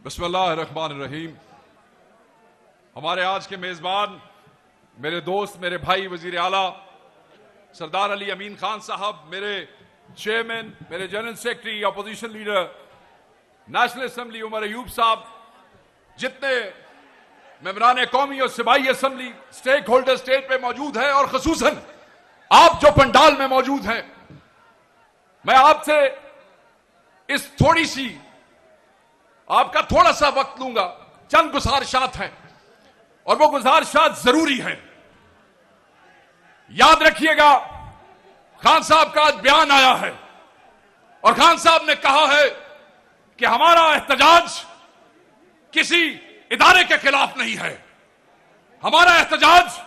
बिस्मिल्लाहिर्रहमानिर्रहीम। हमारे आज के मेजबान मेरे दोस्त, मेरे भाई वजीर आला सरदार अली अमीन खान साहब, मेरे चेयरमैन, मेरे general secretary, opposition leader national assembly Omar Ayub साहब, जितने मेंबरान कौमी और सिपाही असेंबली स्टेक होल्डर स्टेज पे मौजूद हैं और खसूसन आप जो पंडाल में मौजूद हैं, मैं आपसे इस थोड़ी सी आपका थोड़ा सा वक्त लूंगा। चंद गुजारिशात हैं और वो गुजारिशात जरूरी हैं। याद रखिएगा, खान साहब का आज बयान आया है और खान साहब ने कहा है कि हमारा एहतजाज किसी इदारे के खिलाफ नहीं है। हमारा एहतजाज,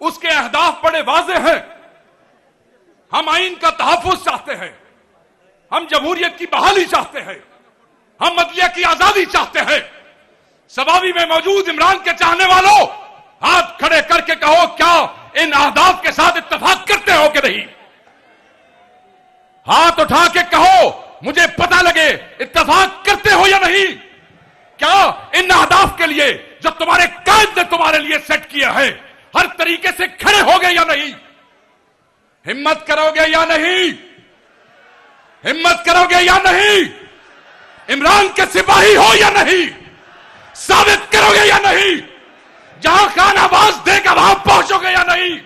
उसके अहदाफ बड़े वाज़े हैं। हम आइन का तहफ़्फ़ुज़ चाहते हैं, हम जमहूरियत की बहाली चाहते हैं, हम मदलिया की आजादी चाहते हैं। सवाबी में मौजूद इमरान के चाहने वालों, हाथ खड़े करके कहो, क्या इन अहदाफ के साथ इत्तेफाक करते हो कि नहीं? हाथ उठा के कहो, मुझे पता लगे इत्तेफाक करते हो या नहीं। क्या इन अहदाफ के लिए जो तुम्हारे कायद ने तुम्हारे लिए सेट किया है, हर तरीके से खड़े होगे या नहीं? हिम्मत करोगे या नहीं? हिम्मत करोगे या नहीं? इमरान के सिपाही हो या नहीं? साबित करोगे या नहीं? जहां खान आवाज देगा वहां पहुंचोगे या नहीं?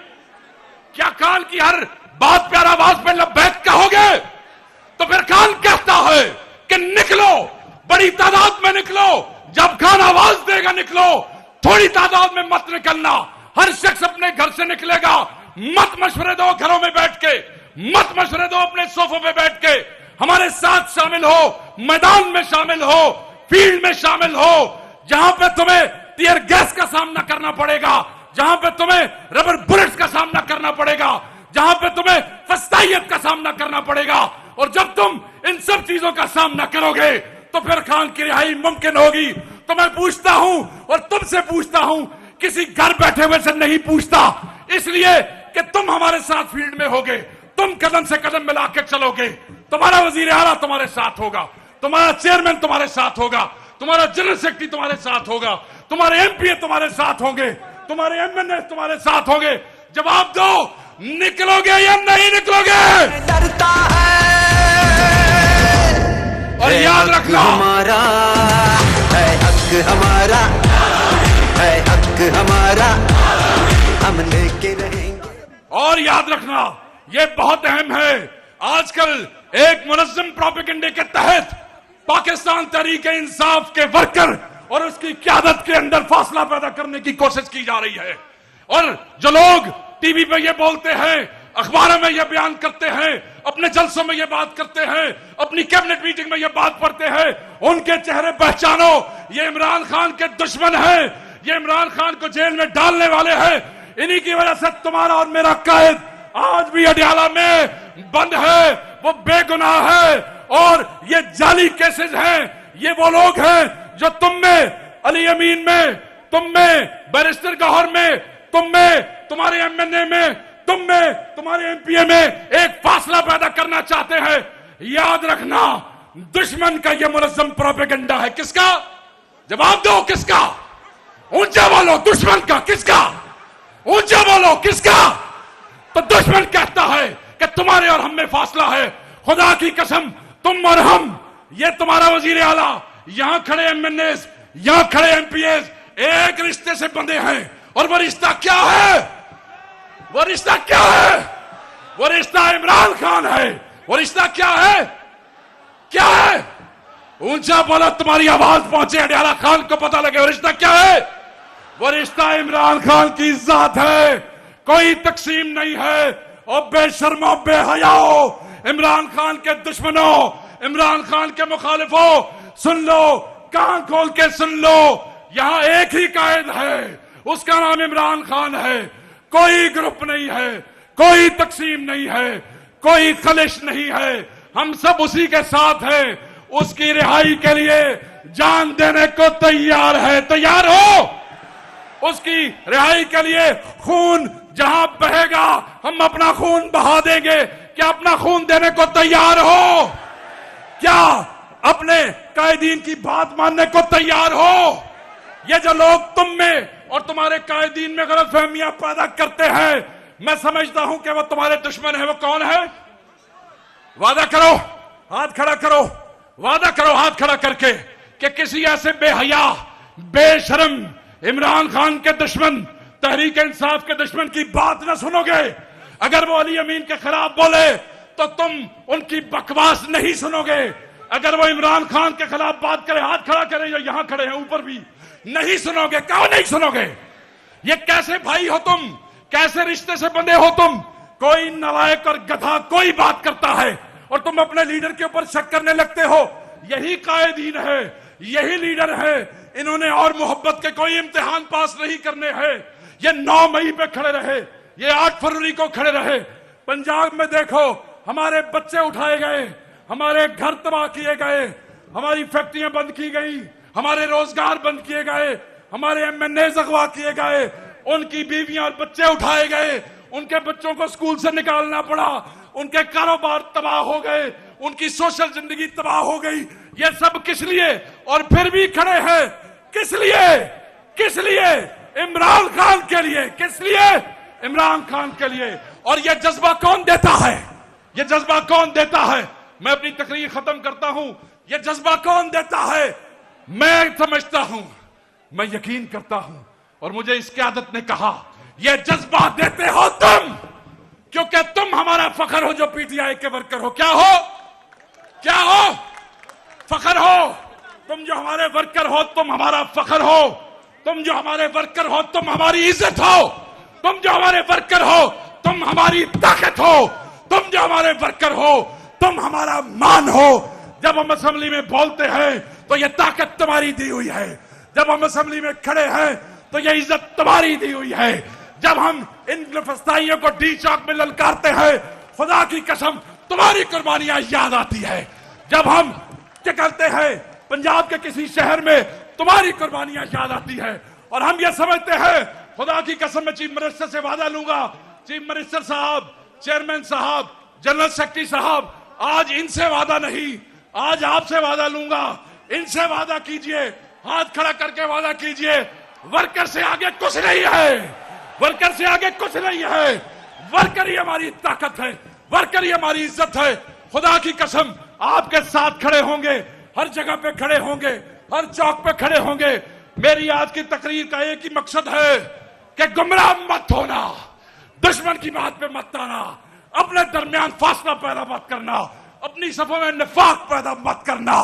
क्या खान की हर बात प्यार आवाज में लब्बैक कहोगे? तो फिर खान कहता है कि निकलो, बड़ी तादाद में निकलो। जब खान आवाज देगा निकलो, थोड़ी तादाद में मत निकलना। हर शख्स अपने घर से निकलेगा। मत मशवरे दो घरों में बैठ के, मत मशवरे दो अपने सोफों पे बैठ के। हमारे साथ शामिल हो, मैदान में शामिल हो, फील्ड में शामिल हो। जहां पे तुम्हें टीयर गैस का सामना करना पड़ेगा, जहां पे तुम्हें रबर बुलेट्स का सामना करना पड़ेगा, जहां पे तुम्हें फस्तायत का सामना करना पड़ेगा। और जब तुम इन सब चीजों का सामना करोगे तो फिर खान की रिहाई मुमकिन होगी। तो मैं पूछता हूं और तुमसे पूछता हूं, किसी घर बैठे हुए से नहीं पूछता, इसलिए कि तुम हमारे साथ फील्ड में होगे, तुम कदम से कदम मिला के चलोगे। तुम्हारा वजीर आला तुम्हारे साथ होगा, तुम्हारा चेयरमैन तुम्हारे साथ होगा, तुम्हारा जनरल सेक्रेटरी तुम्हारे साथ होगा, तुम्हारे एमपीए तुम्हारे साथ होंगे, तुम्हारे एमएनए तुम्हारे साथ होंगे। जवाब दो, निकलोगे या नहीं निकलोगे? डरता है और याद रखना, हमारा है हक, हमारा है हक, हमारा हम लेके रहेंगे। और याद रखना, ये बहुत अहम है। आजकल एक मुनज़्ज़म प्रोपेगेंडे के तहत पाकिस्तान तहरीक इंसाफ के वर्कर और उसकी क़यादत के अंदर फासला पैदा करने की कोशिश की जा रही है। और जो लोग टीवी पे ये बोलते हैं, अखबारों में ये बयान करते हैं, अपने जलसों में ये बात करते हैं, अपनी कैबिनेट मीटिंग में ये बात पढ़ते हैं, उनके चेहरे पहचानो। ये इमरान खान के दुश्मन हैं, ये इमरान खान को जेल में डालने वाले हैं। इन्हीं की वजह से तुम्हारा और मेरा कायद आज भी अडियाला में बंद है। वो बेगुनाह है और ये जाली केसेस हैं। ये वो लोग हैं जो तुम में, अली अमीन में, तुम में, बैरिस्टर गौहर में, तुम में, तुम्हारे एमएनए में, तुम में, तुम्हारे एमपीए में एक फासला पैदा करना चाहते हैं। याद रखना, दुश्मन का ये मुनज़्ज़म प्रोपेगेंडा है। किसका? जवाब दो, किसका? ऊंचा बोलो, दुश्मन का। किसका? ऊंचा बोलो, किसका? तो दुश्मन कहता है कि तुम्हारे और हम में फासला है। खुदा की कसम, तुम और हम, ये तुम्हारा वजीर आला, यहां खड़े एमएनए, यहां खड़े एमपीएस एक रिश्ते से बंधे हैं। और वो रिश्ता क्या है? वो रिश्ता क्या है? वो रिश्ता इमरान खान है। वो रिश्ता क्या है? क्या है? ऊंचा बोला, तुम्हारी आवाज पहुंचे, अडियाला खान को पता लगे। वो रिश्ता क्या है? वो रिश्ता इमरान खान की इज्जत है, कोई तकसीम नहीं है। और बेशर्मो, बेहयाओ, इमरान खान के दुश्मनों, इमरान खान के मुखालिफों, सुन लो, कान खोल के सुन लो। यहां एक ही कायद है, उसका नाम इमरान खान है। कोई ग्रुप नहीं है, कोई तकसीम नहीं है, कोई खलिश नहीं है। हम सब उसी के साथ हैं। उसकी रिहाई के लिए जान देने को तैयार है। तैयार हो? उसकी रिहाई के लिए खून जहां बहेगा हम अपना खून बहा देंगे। क्या अपना खून देने को तैयार हो? क्या अपने कायदीन की बात मानने को तैयार हो। ये जो लोग तुम में और तुम्हारे कायदीन में गलतफहमियां पैदा करते हैं, मैं समझता हूं कि वो तुम्हारे दुश्मन है। वो कौन है? वादा करो, हाथ खड़ा करो, वादा करो हाथ खड़ा करके कि किसी ऐसे बेहया, बेशरम इमरान खान के दुश्मन, तहरीक इंसाफ के दुश्मन की बात न सुनोगे। अगर वो अली अमीन के खिलाफ बोले तो तुम उनकी बकवास नहीं सुनोगे। अगर वो इमरान खान के खिलाफ बात करे, हाथ खड़ा करे, जो यहां खड़े हैं ऊपर भी, नहीं सुनोगे। क्यों नहीं सुनोगे? ये कैसे भाई हो तुम? कैसे रिश्ते से बंधे हो तुम? कोई नालायक और गधा कोई बात करता है और तुम अपने लीडर के ऊपर शक करने लगते हो। यही कायदीन है, यही लीडर है। इन्होंने और मोहब्बत के कोई इम्तिहान पास नहीं करने हैं। ये 9 मई पे खड़े रहे, ये 8 फरवरी को खड़े रहे। पंजाब में देखो, हमारे बच्चे उठाए गए, हमारे घर तबाह किए गए, हमारी फैक्ट्रियां बंद की गई, हमारे रोजगार बंद किए गए, हमारे एमएनए अगवा किए गए, उनकी बीवियां और बच्चे उठाए गए, उनके बच्चों को स्कूल से निकालना पड़ा, उनके कारोबार तबाह हो गए, उनकी सोशल जिंदगी तबाह हो गई। ये सब किस लिए? और फिर भी खड़े हैं किस लिए? किस लिए? इमरान खान के लिए। किस लिए? इमरान खान के लिए। और ये जज्बा कौन देता है? ये जज्बा कौन देता है? मैं अपनी तकरीर खत्म करता हूं। ये जज्बा कौन देता है? मैं समझता हूं, मैं यकीन करता हूं, और मुझे इस क़यादत ने कहा, ये जज्बा देते हो तुम, क्योंकि तुम हमारा फखर हो जो पीटीआई के वर्कर हो। क्या हो? क्या हो? फखर हो। तुम जो हमारे वर्कर हो, तुम हमारा फखर हो। तुम जो हमारे वर्कर हो, तुम हमारी इज्जत हो। तुम जो हमारे वर्कर हो, तुम हमारी ताकत हो। तुम जो हमारे वर्कर हो, तुम हमारा मान हो। जब हम असेंबली में बोलते हैं तो ये ताकत तुम्हारी दी हुई है। जब हम असेंबली में खड़े हैं तो ये इज्जत तुम्हारी दी हुई है। जब हम इन फस्ताइयों को डी चौक में ललकारते हैं, खुदा की कसम तुम्हारी कुर्बानियां याद आती है। जब हम क्या करते हैं पंजाब के किसी शहर में, तुम्हारी कुर्बानियां याद आती है। और हम ये समझते हैं, खुदा की कसम मैं चीफ मिनिस्टर से वादा लूंगा, चीफ मिनिस्टर साहब, चेयरमैन साहब, जनरल सेक्रेटरी साहब, आज इनसे वादा नहीं, आज आपसे वादा लूंगा। इनसे वादा कीजिए, हाथ खड़ा करके वादा कीजिए, वर्कर से आगे कुछ नहीं है। वर्कर से आगे कुछ नहीं है। वर्कर ही हमारी ताकत है, वर्कर ही हमारी इज्जत है। खुदा की कसम आपके साथ खड़े होंगे, हर जगह पे खड़े होंगे, हर चौक पे खड़े होंगे। मेरी आज की तकरीर का एक ही मकसद है कि गुमराह मत होना, दुश्मन की बात पे मत आना, अपने दरमियान फासला पैदा मत करना, अपनी सफों में निफाक पैदा मत करना।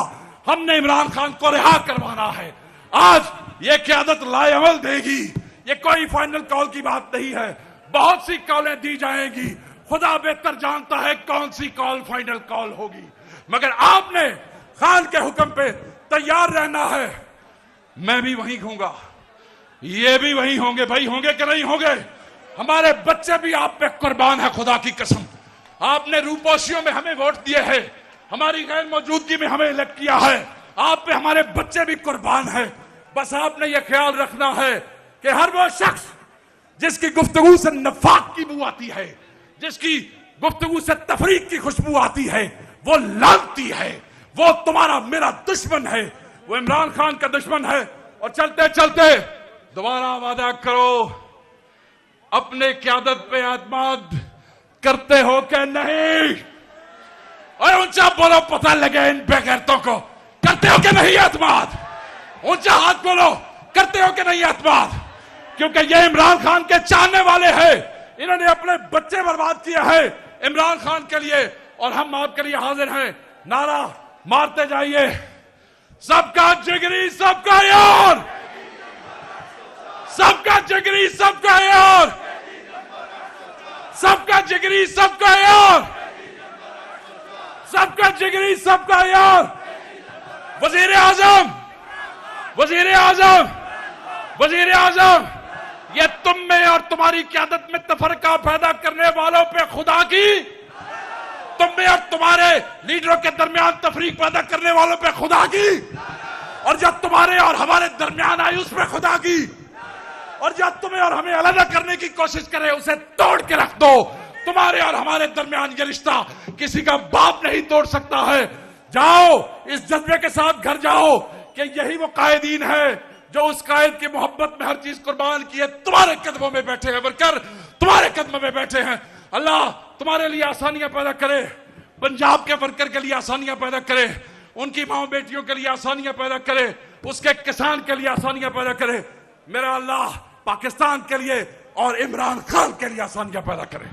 हमने इमरान खान को रिहा करवाना है। आज ये क़यादत लाएअमल देगी। ये कोई फाइनल कॉल की बात नहीं है, बहुत सी कॉलें दी जाएंगी। खुदा बेहतर जानता है कौन सी कॉल फाइनल कॉल होगी, मगर आपने खान के हुक्म पे तैयार रहना है। मैं भी वहीं होऊंगा, ये भी वहीं होंगे। भाई होंगे कि नहीं होंगे? हमारे बच्चे भी आप पे कुर्बान है। खुदा की कसम आपने रूपोशियों में हमें वोट दिए हैं, हमारी गैर मौजूदगी में हमें इलेक्ट किया है। आप पे हमारे बच्चे भी कुर्बान है। बस आपने ये ख्याल रखना है कि हर वो शख्स जिसकी गुफ्तगू से नफाक की बू आती है, जिसकी गुफ्तगू से तफरीक की खुशबू आती है, वो लानती है, वो तुम्हारा मेरा दुश्मन है, वो इमरान खान का दुश्मन है। और चलते चलते दोबारा वादा करो, अपने क़यादत पे एतमाद करते हो कि नहीं? और ऊंचा बोलो, पता लगे इन बेगैरतों को, करते हो कि नहीं एतमाद? ऊंचा हाथ बोलो, करते हो कि नहीं एतमाद? क्योंकि ये इमरान खान के चाहने वाले हैं। इन्होंने अपने बच्चे बर्बाद किए हैं इमरान खान के लिए, और हम आपके लिए हाजिर हैं। नारा मारते जाइए, सबका जिगरी सबका यार, सबका जिगरी सबका यार, सबका जिगरी सबका यार, सबका जिगरी सबका यार। वजीर आजम, वजीर आजम, वजीर आजम, ये तुम में और तुम्हारी क़यादत में तफरका पैदा करने वालों पे खुदा की, तुम में और तुम्हारे लीडरों के दरमियान तफरीक पैदा करने वालों पे खुदा की, और जब तुम्हारे और हमारे दरमियान आई उस पे खुदा की, और जब तुम्हें और हमें अलग करने की कोशिश करे उसे तोड़ के रख दो। तुम्हारे और हमारे दरमियान ये रिश्ता किसी का बाप नहीं तोड़ सकता है। जाओ, इस जज्बे के साथ घर जाओ कि यही वो कायदीन है जो उस कायद की मोहब्बत में हर चीज कुर्बान की है। तुम्हारे कदमों में बैठे हैं वर्कर, तुम्हारे कदमों में बैठे हैं। अल्लाह तुम्हारे लिए आसानियां पैदा करे, पंजाब के वर्कर के लिए आसानियां पैदा करे, उनकी माओ बेटियों के लिए आसानियां पैदा करे, उसके किसान के लिए आसानियां पैदा करे। मेरा अल्लाह पाकिस्तान के लिए और इमरान खान के लिए आसानियां पैदा करे।